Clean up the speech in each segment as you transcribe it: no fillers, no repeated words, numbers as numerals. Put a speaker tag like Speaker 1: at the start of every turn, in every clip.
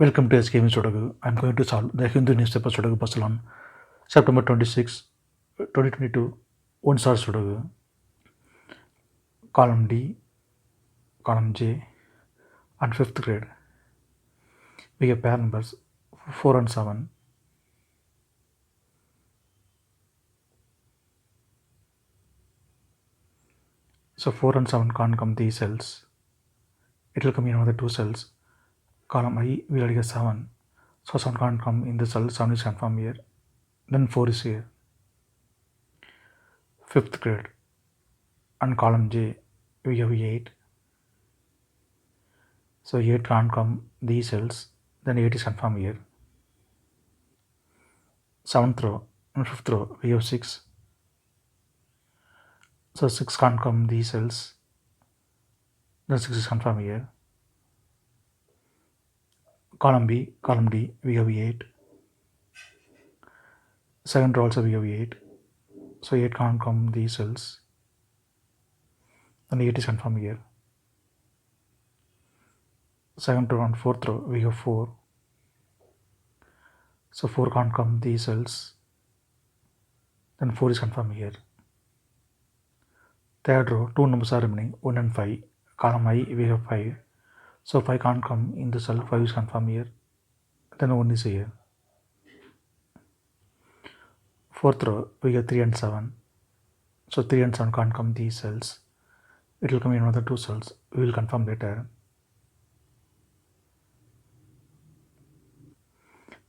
Speaker 1: Welcome to SkVm Sudoku. I'm going to solve the Hindu newspaper Sudoku puzzle on September 26, 2022. One star Sudoku. Column D, column J, and fifth grade. We have pair numbers 4 and 7. So 4 and 7 can't come these cells. It will come in another two cells. Column I, we already get 7. So 7 can't come in the cell, 7 is confirmed here. Then 4 is here. Fifth grade. And column J, we have 8. So 8 can't come these cells. Then 8 is confirmed here. 7th row and 5th row, we have 6. So 6 can't come these cells. Then 6 is confirmed here. Column B, column D, we have 8. Second row also we have 8. So 8 can't come these cells. Then 8 is confirmed here. Second row and fourth row, we have 4. So 4 can't come these cells. Then 4 is confirmed here. Third row, 2 numbers are remaining, 1 and 5. Column I, we have 5. So 5 can't come in the cell, 5 is confirmed here. Then 1 is here. Fourth row, we have 3 and 7. So 3 and 7 can't come these cells. It will come in another 2 cells. We will confirm later.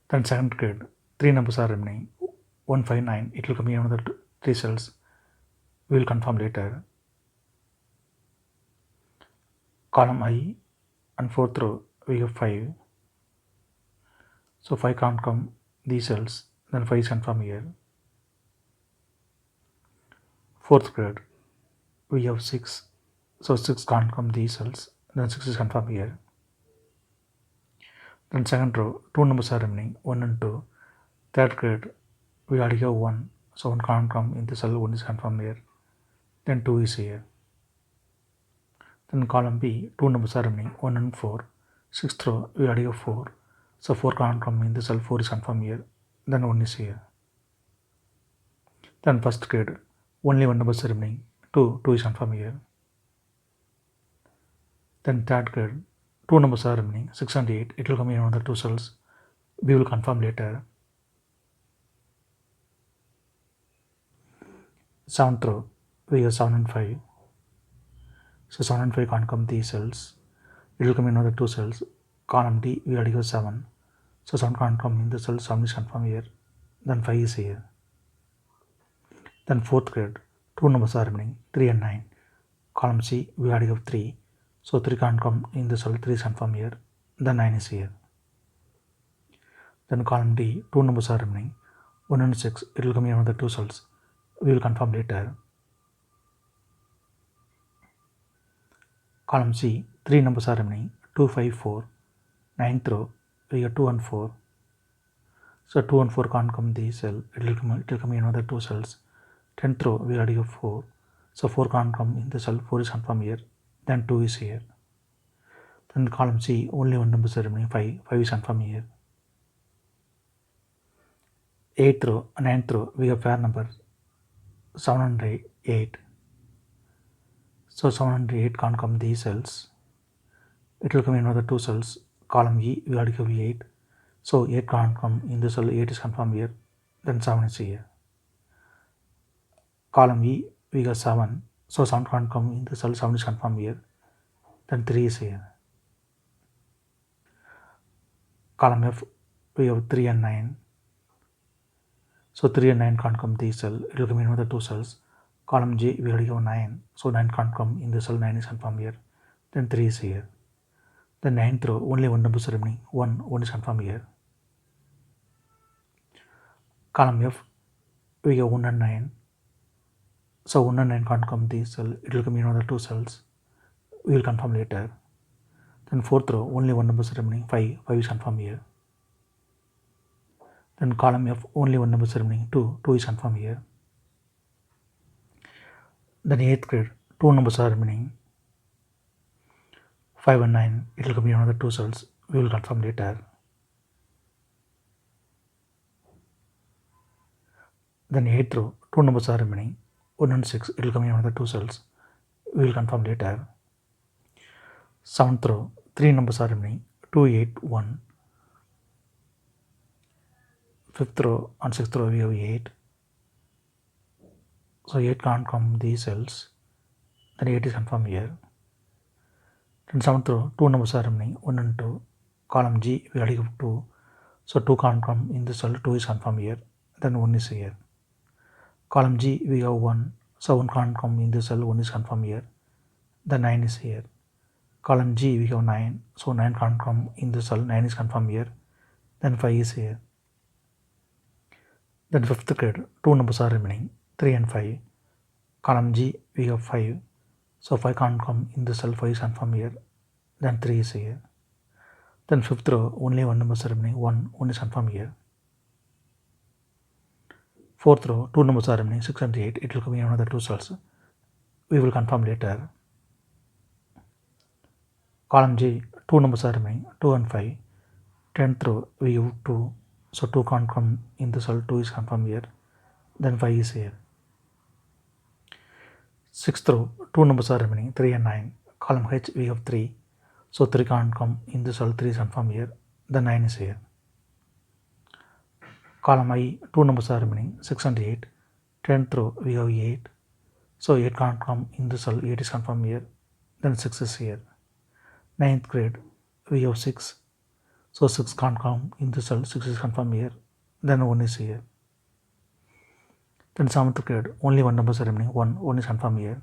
Speaker 1: Then second grade, 3 numbers are remaining, 1, 5, 9. It will come in another 3 cells. We will confirm later. Column I and fourth row, we have 5. So 5 can't come these cells. Then 5 is confirmed here. Fourth grade, we have 6. So 6 can't come these cells. Then 6 is confirmed here. Then second row, 2 numbers are remaining, 1 and 2. Third grade, we already have 1. So 1 can't come in the cell, 1 is confirmed here. Then 2 is here. Then column B, 2 numbers are remaining, 1 and 4. Sixth row, we already have 4. So 4 can't come in the cell, 4 is confirmed here. Then 1 is here. Then first grade, only 1 number is remaining, 2 is confirmed here. Then third grade, 2 numbers are remaining, 6 and 8. It will come in another 2 cells. We will confirm later. Seventh row, we have 7 and 5. So 7 and 5 can't come these cells. It will come in another 2 cells. Column D, we already have 7. So 7 can't come in the cell, 7 is confirmed here. Then 5 is here. Then fourth grade, 2 numbers are remaining, 3 and 9. Column C, we already have 3. So 3 can't come in the cell, 3 is confirmed here. Then 9 is here. Then column D, 2 numbers are remaining, 1 and 6. It will come in another 2 cells. We will confirm later. Column C, 3 numbers are remaining, 2, 5, 4. Ninth row, we have 2 and 4. So 2 and 4 can't come the cell. It will come in another 2 cells. 10th row, we already have 4. So 4 can't come in the cell, 4 is confirmed here. Then 2 is here. Then column C, only 1 number is remaining, 5. 5 is confirmed here. 8th row, 9th row, we have pair numbers 7 and 8. So 7 and 8 can't come these cells. It will come in another 2 cells. Column E, we already have 8. So 8 can't come in the cell, 8 is confirmed here. Then 7 is here. Column E, we got 7. So 7 can't come in the cell, 7 is confirmed here. Then 3 is here. Column F, we have 3 and 9. So 3 and 9 can't come the cell. It will come in another 2 cells. Column J, we already have 9. So 9 can't come in the cell, 9 is confirmed here. Then 3 is here. Then 9th row, only 1 number is remaining, 1 is confirmed here. Column F, we have 1 and 9. So 1 and 9 can't come this cell. It will come in another 2 cells. We will confirm later. Then 4th row, only 1 number is remaining, 5 is confirmed here. Then column F, only 1 number is remaining, 2 is confirmed here. Then 8th grade, 2 numbers are remaining, 5 and 9. It will come in another 2 cells. We will confirm later. Then 8th row, 2 numbers are remaining, 1 and 6, it will come in another 2 cells, we will confirm later. 7th row, 3 numbers are remaining, 2, 8, 1. 5th row and 6th row we have 8, so 8 can't come these cells, then 8 is confirmed here. Then 7th row, 2 numbers are remaining, 1 and 2, column G we already have 2, so 2 can't come in the cell, 2 is confirmed here, then 1 is here. Column G we have 1, so 1 can't come in the cell, 1 is confirmed here, then 9 is here. Column G we have 9, so 9 can't come in the cell, 9 is confirmed here, then 5 is here. Then 5th grade, 2 numbers are remaining, 3 and 5. Column G we have 5, so 5 can't come in the cell, 5 is confirmed here, then 3 is here. Then 5th row, only 1 number is remaining, 1 is confirmed here. 4th row, 2 numbers are remaining, 6 and 8, it will come in another 2 cells, we will confirm later. Column G, 2 numbers are remaining, 2 and 5. 10th row, we have 2, so 2 can't come in the cell, 2 is confirmed here, then 5 is here. 6th row, 2 numbers are remaining, 3 and 9. Column H, we have 3, so 3 can't come in the cell, 3 is confirmed here, then 9 is here. Column I, 2 numbers are remaining, 6 and 8. 10th row, we have 8, so 8 can't come in the cell, 8 is confirmed here, then 6 is here. 9th grade, we have 6, so 6 can't come in the cell, 6 is confirmed here, then 1 is here. Then 7th grade, only 1 number is remaining, 1 is confirmed here.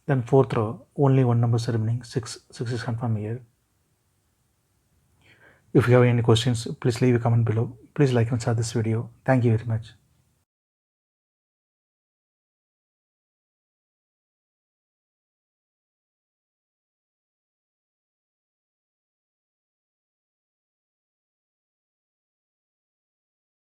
Speaker 1: Then 4th row, only 1 number is remaining, 6 is confirmed here. If you have any questions, please leave a comment below. Please like and share this video. Thank you very much.